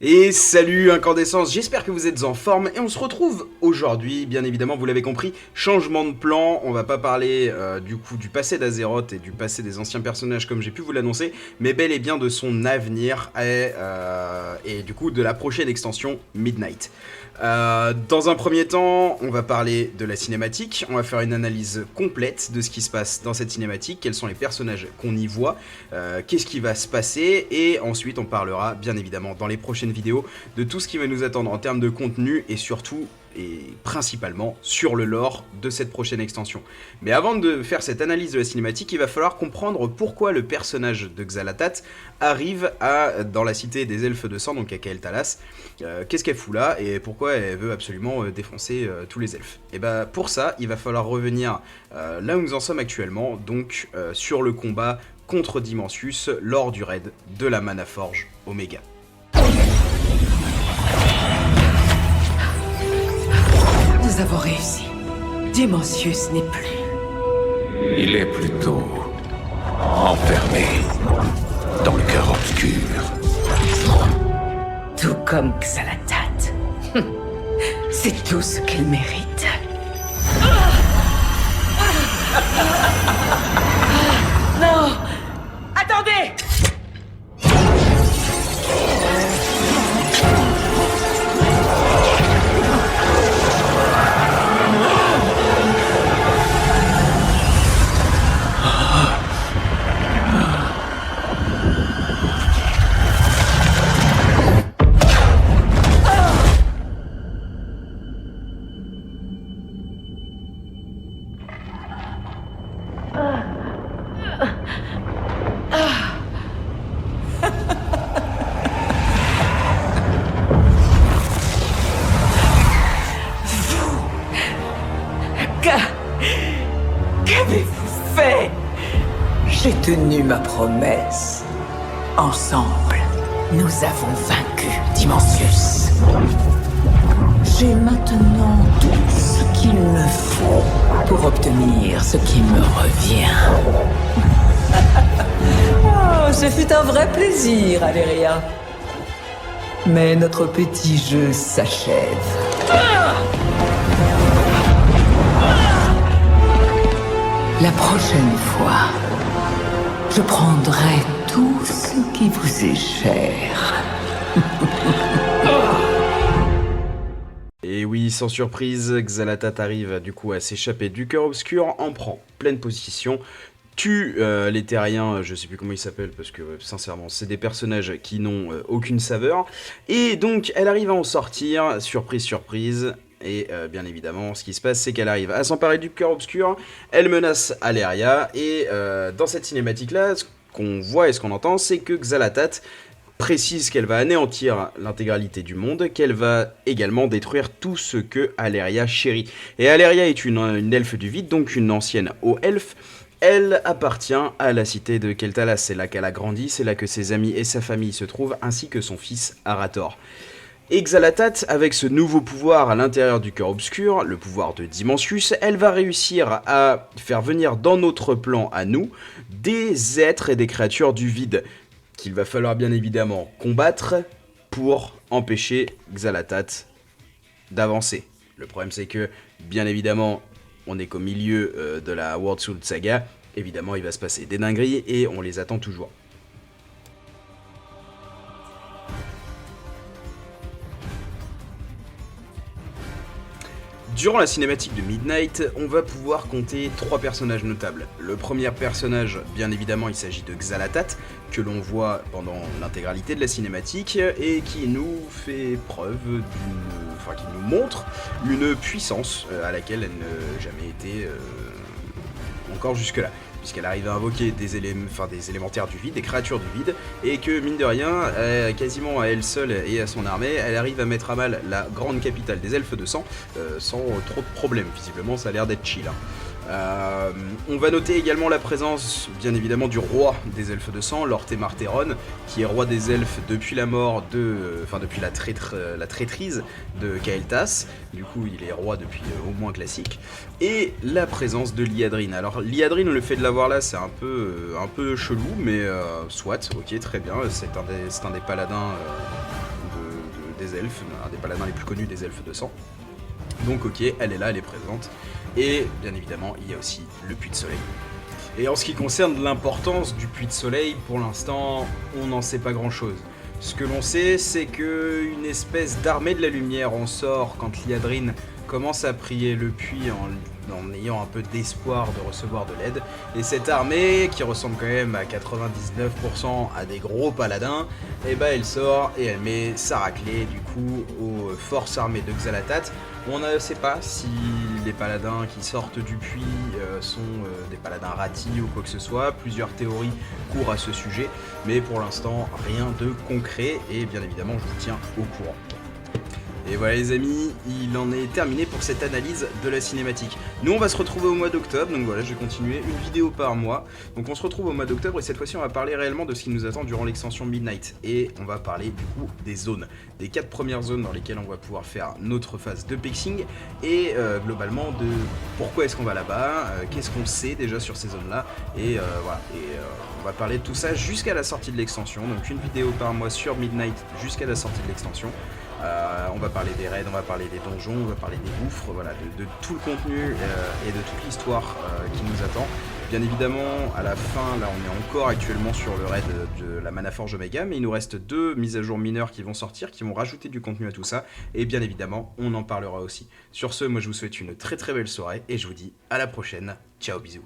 Et salut Incandescence, j'espère que vous êtes en forme et on se retrouve aujourd'hui, bien évidemment vous l'avez compris, changement de plan, on va pas parler du coup du passé d'Azeroth et du passé des anciens personnages comme j'ai pu vous l'annoncer, mais bel et bien de son avenir et du coup de la prochaine extension Midnight. Dans un premier temps, on va parler de la cinématique, on va faire une analyse complète de ce qui se passe dans cette cinématique, quels sont les personnages qu'on y voit, qu'est-ce qui va se passer, et ensuite on parlera bien évidemment dans les prochaines vidéos de tout ce qui va nous attendre en termes de contenu et surtout et principalement sur le lore de cette prochaine extension. Mais avant de faire cette analyse de la cinématique, il va falloir comprendre pourquoi le personnage de Xal'atath arrive dans la cité des elfes de sang, donc à Kael Talas. Qu'est-ce qu'elle fout là et pourquoi elle veut absolument défoncer tous les elfes. Et bah pour ça, il va falloir revenir là où nous en sommes actuellement, donc sur le combat contre Dimensius lors du raid de la Manaforge Omega. Nous avons réussi. Dimensius n'est plus. Il est plutôt enfermé dans le cœur obscur. Tout comme Xal'atath. C'est tout ce qu'elle mérite. Non! Attendez! Qu'avez-vous fait? J'ai tenu ma promesse. Ensemble, nous avons vaincu Dimensius. J'ai maintenant tout ce qu'il me faut pour obtenir ce qui me revient. Oh, ce fut un vrai plaisir, Aléria. Mais notre petit jeu s'achève. La prochaine fois, je prendrai tout ce qui vous est cher. Et oui, sans surprise, Xal'atath arrive du coup à s'échapper du cœur obscur, en prend pleine position, tue les terriens, je sais plus comment ils s'appellent parce que sincèrement c'est des personnages qui n'ont aucune saveur, et donc elle arrive à en sortir, surprise surprise. Et bien évidemment, ce qui se passe, c'est qu'elle arrive à s'emparer du cœur obscur, elle menace Aléria, et dans cette cinématique-là, ce qu'on voit et ce qu'on entend, c'est que Xal'atath précise qu'elle va anéantir l'intégralité du monde, qu'elle va également détruire tout ce que Aléria chérit. Et Aléria est une elfe du vide, donc une ancienne haut-elfe. Elle appartient à la cité de Kael Talas, c'est là qu'elle a grandi, c'est là que ses amis et sa famille se trouvent, ainsi que son fils Arator. Et Xal'atath, avec ce nouveau pouvoir à l'intérieur du cœur obscur, le pouvoir de Dimensius, elle va réussir à faire venir dans notre plan à nous des êtres et des créatures du vide qu'il va falloir bien évidemment combattre pour empêcher Xal'atath d'avancer. Le problème c'est que, bien évidemment, on est qu'au milieu de la World Soul Saga, évidemment il va se passer des dingueries et on les attend toujours. Durant la cinématique de Midnight, on va pouvoir compter 3 personnages notables. Le premier personnage, bien évidemment, il s'agit de Xal'atath, que l'on voit pendant l'intégralité de la cinématique, et qui nous fait preuve qui nous montre une puissance à laquelle elle n'a jamais été encore jusque-là. Puisqu'elle arrive à invoquer des élémentaires du vide, des créatures du vide, et que, mine de rien, quasiment à elle seule et à son armée, elle arrive à mettre à mal la grande capitale des elfes de sang, sans trop de problèmes. Visiblement, ça a l'air d'être chill. On va noter également la présence, bien évidemment, du roi des elfes de sang, Lord Temarteron, qui est roi des elfes depuis la mort depuis la traîtrise de Kael'thas. Du coup, il est roi depuis au moins classique. Et la présence de Liadrin. Alors, Liadrin, le fait de l'avoir là, c'est un peu chelou, mais soit, ok, très bien. C'est un des paladins des elfes, un des paladins les plus connus des elfes de sang. Donc ok, elle est là, elle est présente. Et bien évidemment, il y a aussi le puits de soleil. Et en ce qui concerne l'importance du puits de soleil, pour l'instant, on n'en sait pas grand-chose. Ce que l'on sait, c'est qu'une espèce d'armée de la lumière en sort quand Liadrin commence à prier le puits en ayant un peu d'espoir de recevoir de l'aide. Et cette armée, qui ressemble quand même à 99% à des gros paladins, et bah elle sort et elle met sa raclée du coup aux forces armées de Xal'atath. On ne sait pas si les paladins qui sortent du puits sont des paladins ratis ou quoi que ce soit. Plusieurs théories courent à ce sujet, mais pour l'instant rien de concret et bien évidemment je vous tiens au courant. Et voilà les amis, il en est terminé pour cette analyse de la cinématique. Nous on va se retrouver au mois d'octobre, donc voilà je vais continuer une vidéo par mois. Donc on se retrouve au mois d'octobre et cette fois-ci on va parler réellement de ce qui nous attend durant l'extension Midnight. Et on va parler du coup des zones, des 4 premières zones dans lesquelles on va pouvoir faire notre phase de pexing. Et globalement de pourquoi est-ce qu'on va là-bas, qu'est-ce qu'on sait déjà sur ces zones-là. Et voilà, on va parler de tout ça jusqu'à la sortie de l'extension. Donc une vidéo par mois sur Midnight jusqu'à la sortie de l'extension. On va parler des raids, on va parler des donjons, on va parler des gouffres, voilà, de tout le contenu et de toute l'histoire qui nous attend. Bien évidemment, à la fin, là on est encore actuellement sur le raid de la Manaforge Omega, mais il nous reste 2 mises à jour mineures qui vont sortir, qui vont rajouter du contenu à tout ça, et bien évidemment, on en parlera aussi. Sur ce, moi je vous souhaite une très très belle soirée, et je vous dis à la prochaine. Ciao, bisous.